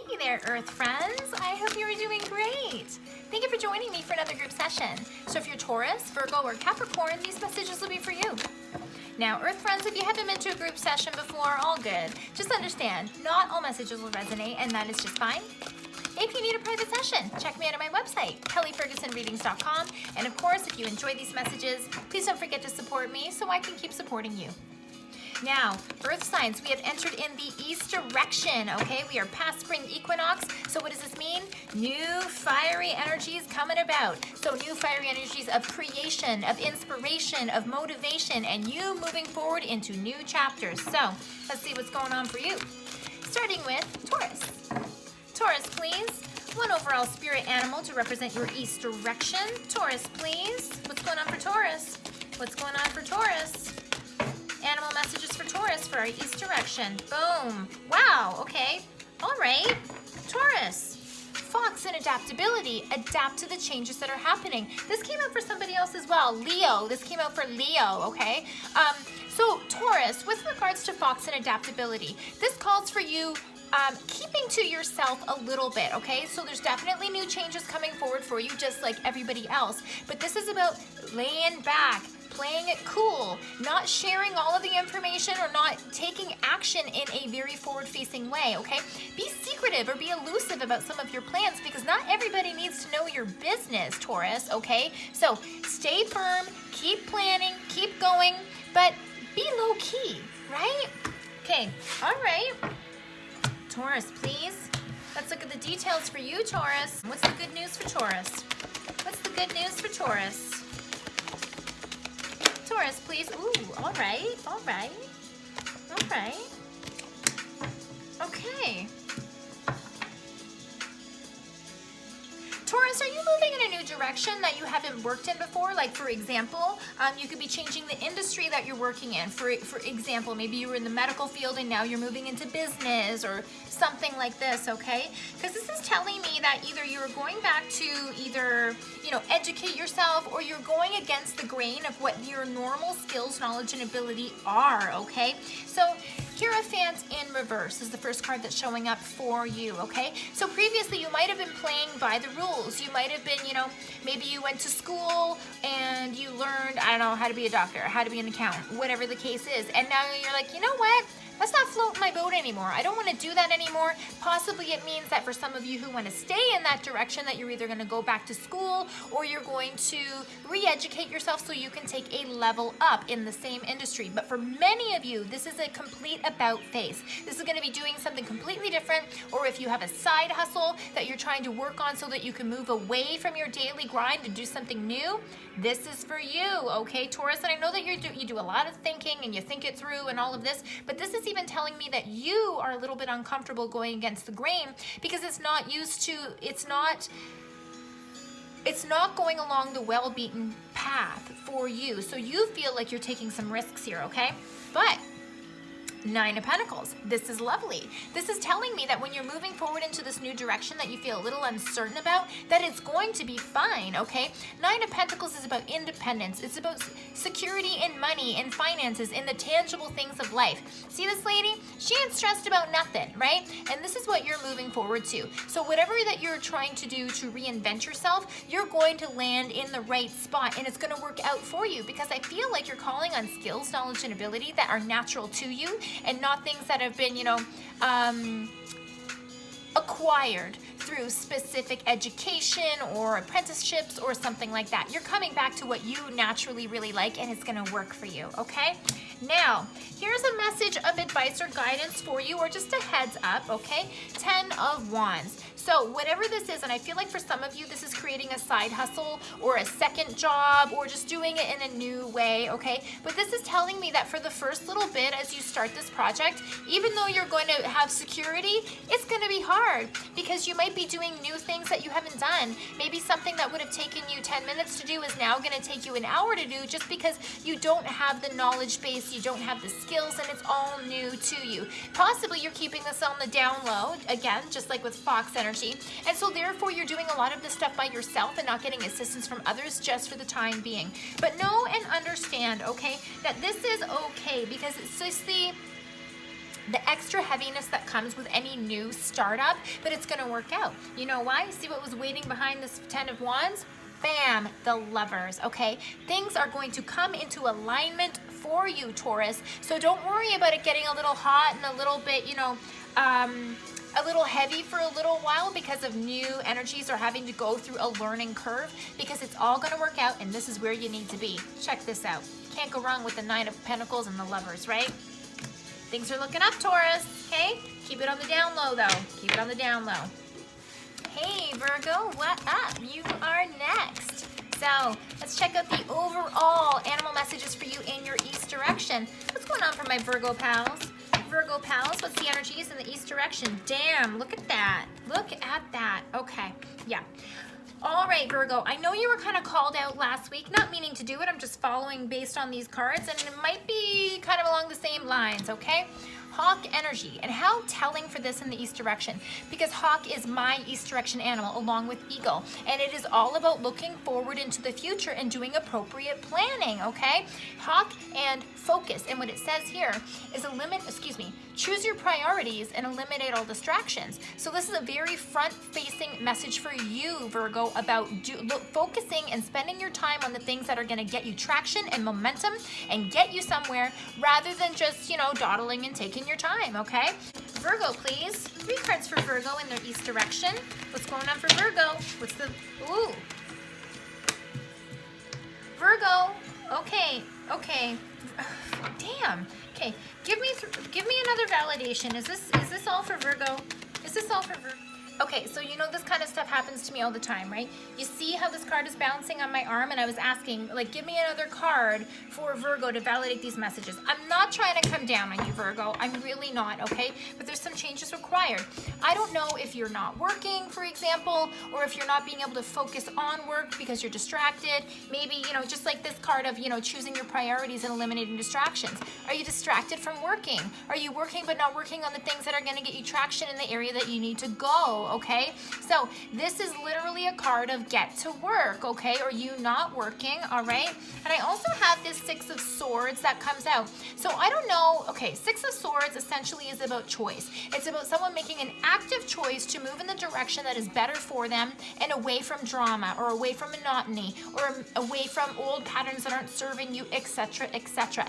Hey there, Earth friends. I hope you are doing great. Thank you for joining me for another group session. So if you're Taurus, Virgo, or Capricorn, these messages will be for you. Now, Earth friends, if you haven't been to a group session before, all good. Just understand, not all messages will resonate, and that is just fine. If you need a private session, check me out at my website, kellyfergusonreadings.com. And of course, if you enjoy these messages, please don't forget to support me so I can keep supporting you. Now, Earth signs, we have entered in the East direction, okay? We are past spring equinox. So what does this mean? New fiery energies coming about. So new fiery energies of creation, of inspiration, of motivation, and you moving forward into new chapters. So let's see what's going on for you. Starting with Taurus. Taurus, please. One overall spirit animal to represent your East direction. Taurus, please. What's going on for Taurus? What's going on for Taurus? Animal messages for Taurus for our East direction. Boom. Wow. Okay. All right. Taurus. Fox and adaptability. Adapt to the changes that are happening. This came out for somebody else as well. Leo. This came out for Leo. Okay. So Taurus, with regards to fox and adaptability, this calls for you keeping to yourself a little bit, okay? So there's definitely new changes coming forward for you, just like everybody else. But this is about laying back, playing it cool, not sharing all of the information or not taking action in a very forward-facing way, okay? Be secretive or be elusive about some of your plans because not everybody needs to know your business, Taurus, okay? So stay firm, keep planning, keep going, but be low-key, right? Okay, all right. Taurus, please. Let's look at the details for you, Taurus. What's the good news for Taurus? What's the good news for Taurus? Taurus, please. Ooh, all right, all right, all right. Okay. Taurus, are you moving in a new direction that you haven't worked in before? Like, for example, you could be changing the industry that you're working in. For example, maybe you were in the medical field and now you're moving into business or something like this, okay? Because this is telling me that either you're going back to either, educate yourself or you're going against the grain of what your normal skills, knowledge, and ability are, okay? So Hierophant in reverse is the first card that's showing up for you, okay? So previously you might have been playing by the rules. You might have been, maybe you went to school and you learned, I don't know, how to be a doctor, how to be an accountant, whatever the case is. And now you're like, you know what? Let's not float my boat anymore. I don't want to do that anymore. Possibly it means that for some of you who want to stay in that direction, that you're either going to go back to school or you're going to re-educate yourself so you can take a level up in the same industry. But for many of you, this is a complete about face. This is going to be doing something completely different, or if you have a side hustle that you're trying to work on so that you can move away from your daily grind and do something new, this is for you, okay, Taurus? And I know that you do a lot of thinking and you think it through and all of this, but this is even telling me that you are a little bit uncomfortable going against the grain because it's not going along the well-beaten path for you. So you feel like you're taking some risks here, okay? But Nine of Pentacles. This is lovely. This is telling me that when you're moving forward into this new direction that you feel a little uncertain about, that it's going to be fine, okay? Nine of Pentacles is about independence. It's about security in money, in finances, in the tangible things of life. See this lady? She ain't stressed about nothing, right? And this is what you're moving forward to. So whatever that you're trying to do to reinvent yourself, you're going to land in the right spot and it's going to work out for you because I feel like you're calling on skills, knowledge, and ability that are natural to you and not things that have been, acquired through specific education or apprenticeships or something like that. You're coming back to what you naturally really like and it's gonna work for you, okay? Now, here's a message of advice or guidance for you or just a heads up, okay? 10 of Wands. So whatever this is, and I feel like for some of you, this is creating a side hustle or a second job or just doing it in a new way, okay? But this is telling me that for the first little bit as you start this project, even though you're going to have security, it's going to be hard because you might be doing new things that you haven't done. Maybe something that would have taken you 10 minutes to do is now going to take you an hour to do just because you don't have the knowledge base, you don't have the skills, and it's all new to you. Possibly you're keeping this on the down low, again, just like with Fox energy. And so therefore you're doing a lot of this stuff by yourself and not getting assistance from others just for the time being. But know and understand, okay, that this is okay because it's just the extra heaviness that comes with any new startup, but it's gonna work out. You know why? See what was waiting behind this 10 of Wands? Bam, the Lovers, okay? Things are going to come into alignment for you, Taurus. So don't worry about it getting a little hot and a little bit, you know, a little heavy for a little while because of new energies or having to go through a learning curve, because it's all gonna work out and this is where you need to be. Check this out. Can't go wrong with the Nine of Pentacles and the Lovers, right? Things are looking up, Taurus, okay? Keep it on the down low, though. Keep it on the down low. Hey, Virgo, what up? You are next. So let's check out the overall animal messages for you in your East direction. What's going on for my Virgo pals? Virgo pals, what's the energies in the East direction? Damn, look at that. Look at that. Okay, yeah. All right, Virgo, I know you were kind of called out last week, not meaning to do it. I'm just following based on these cards, and it might be kind of along the same lines, okay? Hawk energy, and how telling for this in the East direction, because Hawk is my East direction animal along with Eagle, and it is all about looking forward into the future and doing appropriate planning, okay? Hawk and focus, and what it says here is choose your priorities and eliminate all distractions. So this is a very front-facing message for you, Virgo, about focusing and spending your time on the things that are going to get you traction and momentum and get you somewhere, rather than just, you know, dawdling and taking your time, okay? Virgo, please. 3 cards for Virgo in their East direction. What's going on for Virgo? What's the, ooh. Virgo, okay. Damn. Okay, give me another validation. Is this all for Virgo? Is this all for Virgo? Okay, so you know this kind of stuff happens to me all the time, right? You see how this card is bouncing on my arm, and I was asking, like, give me another card for Virgo to validate these messages. I'm not trying to come down on you, Virgo. I'm really not, okay? But there's some changes required. I don't know if you're not working, for example, or if you're not being able to focus on work because you're distracted. Maybe, you know, just like this card of, you know, choosing your priorities and eliminating distractions. Are you distracted from working? Are you working but not working on the things that are going to get you traction in the area that you need to go? Okay, so this is literally a card of get to work, okay, or you not working, all right? And I also have this 6 of Swords that comes out. So I don't know, okay, 6 of Swords essentially is about choice. It's about someone making an active choice to move in the direction that is better for them and away from drama or away from monotony or away from old patterns that aren't serving you, etc.,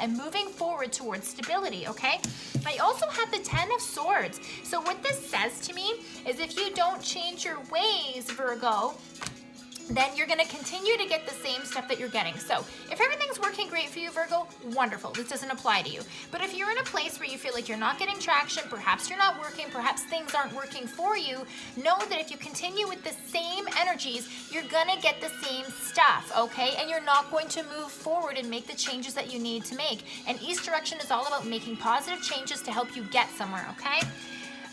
and moving forward towards stability, okay? I also have the 10 of Swords. So what this says to me is if you don't change your ways, Virgo, then you're going to continue to get the same stuff that you're getting. So if everything's working great for you, Virgo, wonderful. This doesn't apply to you. But if you're in a place where you feel like you're not getting traction, perhaps you're not working, perhaps things aren't working for you, know that if you continue with the same energies, you're going to get the same stuff, okay? And you're not going to move forward and make the changes that you need to make. And East direction is all about making positive changes to help you get somewhere, okay?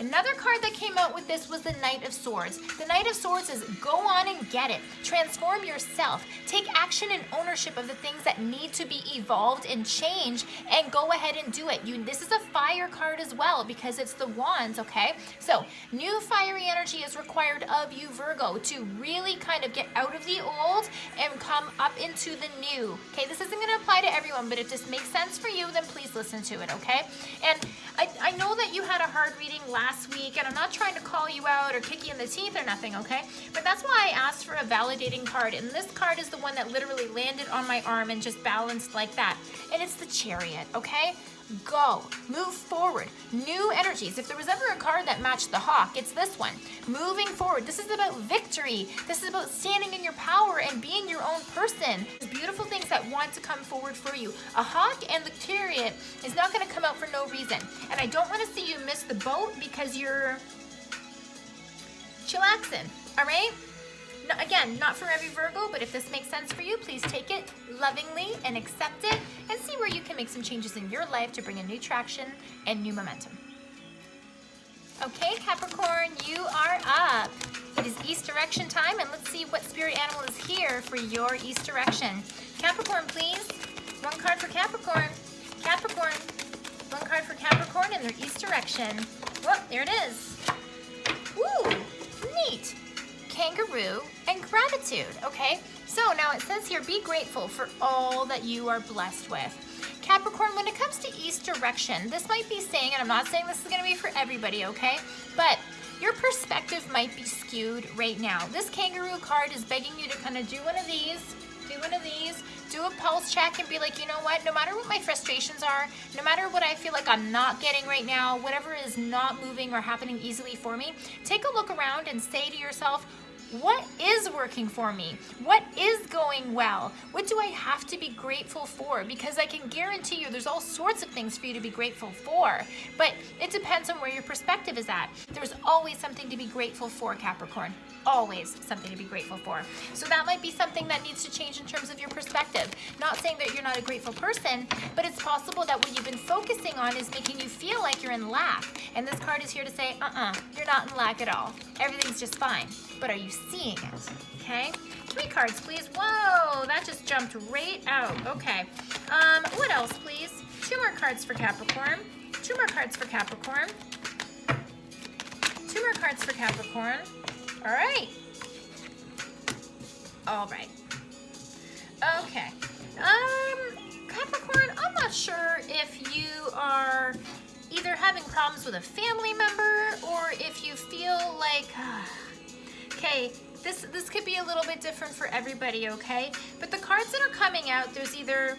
Another card that came out with this was the Knight of Swords. The Knight of Swords is go on and get it. Transform yourself. Take action and ownership of the things that need to be evolved and changed, and go ahead and do it. This is a fire card as well because it's the Wands, okay? So new fiery energy is required of you, Virgo, to really kind of get out of the old and come up into the new. Okay, this isn't going to apply to everyone, but if this makes sense for you, then please listen to it, okay? And I know that you had a hard reading last week, and I'm not trying to call you out or kick you in the teeth or nothing, okay? But that's why I asked for a validating card, and this card is the one that literally landed on my arm and just balanced like that. And it's the Chariot, okay? Go, move forward, new energies. If there was ever a card that matched the Hawk, it's this one. Moving forward. This is about victory. This is about standing in your power and being your own person. There's beautiful things that want to come forward for you. A Hawk and the Chariot is not going to come out for no reason. And I don't want to see you miss the boat because you're chillaxing, all right? No, again, not for every Virgo, but if this makes sense for you, please take it lovingly and accept it and see where you can make some changes in your life to bring in new traction and new momentum. Okay, Capricorn, you are up. It is East direction time, and let's see what spirit animal is here for your East direction. Capricorn, please. 1 card for Capricorn. Capricorn. 1 card for Capricorn in their East direction. Whoa, there it is. Woo, neat. Kangaroo and gratitude, okay? So now it says here, be grateful for all that you are blessed with. Capricorn, when it comes to east direction, this might be saying, and I'm not saying this is going to be for everybody, okay? But your perspective might be skewed right now. This kangaroo card is begging you to kind of do one of these, do a pulse check and be like, you know what, no matter what my frustrations are, no matter what I feel like I'm not getting right now, whatever is not moving or happening easily for me, take a look around and say to yourself, what is working for me? What is going well? What do I have to be grateful for? Because I can guarantee you there's all sorts of things for you to be grateful for, but it depends on where your perspective is at. There's always something to be grateful for, Capricorn. Always something to be grateful for. So that might be something that needs to change in terms of your perspective. Not saying that you're not a grateful person, but it's possible that what you've been focusing on is making you feel like you're in lack. And this card is here to say, you're not in lack at all. Everything's just fine. But are you seeing it? Okay? 3 cards, please. Whoa, that just jumped right out. Okay. What else, please? 2 more cards for Capricorn. 2 more cards for Capricorn. 2 more cards for Capricorn. All right. All right. Okay. Capricorn, I'm not sure if you are either having problems with a family member or if you feel like, okay, this could be a little bit different for everybody, okay? But the cards that are coming out, there's either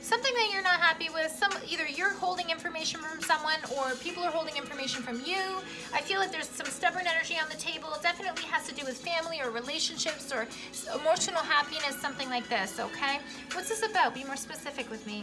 something that you're not happy with, either you're holding information from someone or people are holding information from you. I feel like there's some stubborn energy on the table. It definitely has to do with family or relationships or emotional happiness, something like this, okay? What's this about? Be more specific with me.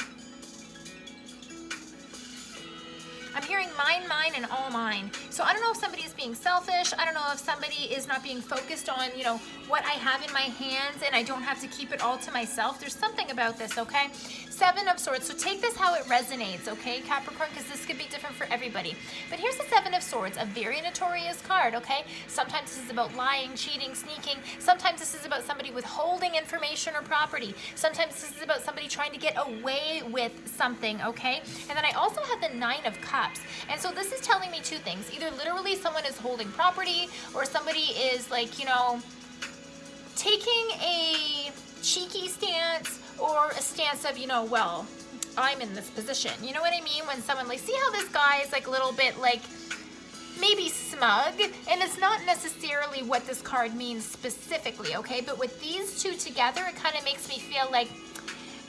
I'm hearing mine, mine, and all mine. So I don't know if somebody is being selfish. I don't know if somebody is not being focused on, you know, what I have in my hands and I don't have to keep it all to myself. There's something about this, okay? 7 of Swords. So take this how it resonates, okay, Capricorn, because this could be different for everybody. But here's the 7 of Swords, a very notorious card, okay? Sometimes this is about lying, cheating, sneaking. Sometimes this is about somebody withholding information or property. Sometimes this is about somebody trying to get away with something, okay? And then I also have the 9 of Cups. And so this is telling me 2 things. Either literally someone is holding property or somebody is like, you know, taking a cheeky stance or a stance of, you know, well, I'm in this position. You know what I mean? When someone like, see how this guy is like a little bit like maybe smug, and it's not necessarily what this card means specifically, okay? But with these 2 together, it kind of makes me feel like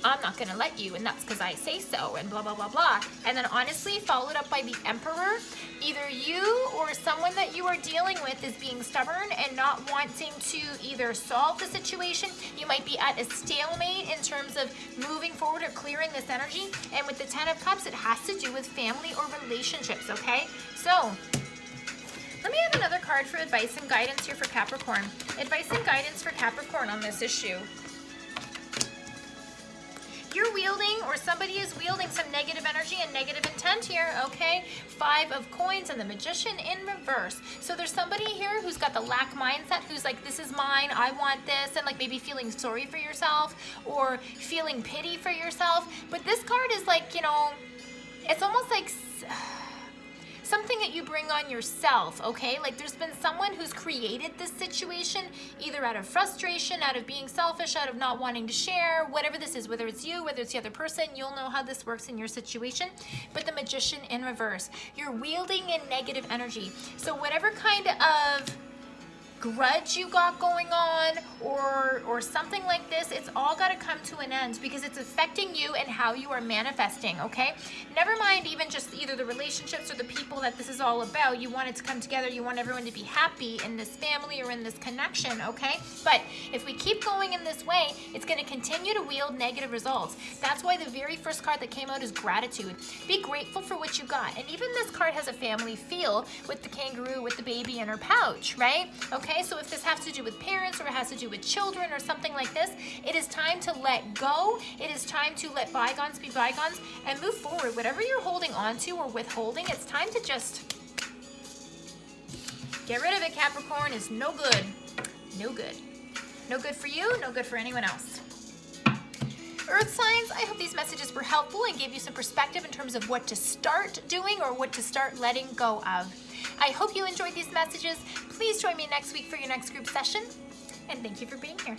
I'm not going to let you, and that's because I say so, and blah, blah, blah, blah. And then honestly, followed up by the Emperor, either you or someone that you are dealing with is being stubborn and not wanting to either solve the situation. You might be at a stalemate in terms of moving forward or clearing this energy. And with the 10 of Cups, it has to do with family or relationships, okay? So let me have another card for advice and guidance here for Capricorn. Advice and guidance for Capricorn on this issue. You're wielding, or somebody is wielding, some negative energy and negative intent here, okay? 5 of Coins and the Magician in reverse. So there's somebody here who's got the lack mindset, who's like, this is mine, I want this, and like maybe feeling sorry for yourself or feeling pity for yourself. But this card is like, you know, it's almost like something that you bring on yourself, okay? Like there's been someone who's created this situation, either out of frustration, out of being selfish, out of not wanting to share, whatever this is, whether it's you, whether it's the other person, you'll know how this works in your situation. But the Magician in reverse, you're wielding in negative energy. So whatever kind of grudge you got going on or something like this, it's all got to come to an end because it's affecting you and how you are manifesting, okay? Never mind even just either the relationships or the people that this is all about. You want it to come together. You want everyone to be happy in this family or in this connection, okay? But if we keep going in this way, it's going to continue to wield negative results. That's why the very first card that came out is gratitude. Be grateful for what you got. And even this card has a family feel with the kangaroo with the baby in her pouch, right? Okay, so if this has to do with parents or it has to do with children or something like this, it is time to let go. It is time to let bygones be bygones and move forward. Whatever you're holding on to or withholding, it's time to just get rid of it, Capricorn. It's no good. No good. No good for you, no good for anyone else. Earth signs, I hope these messages were helpful and gave you some perspective in terms of what to start doing or what to start letting go of. I hope you enjoyed these messages. Please join me next week for your next group session, and thank you for being here.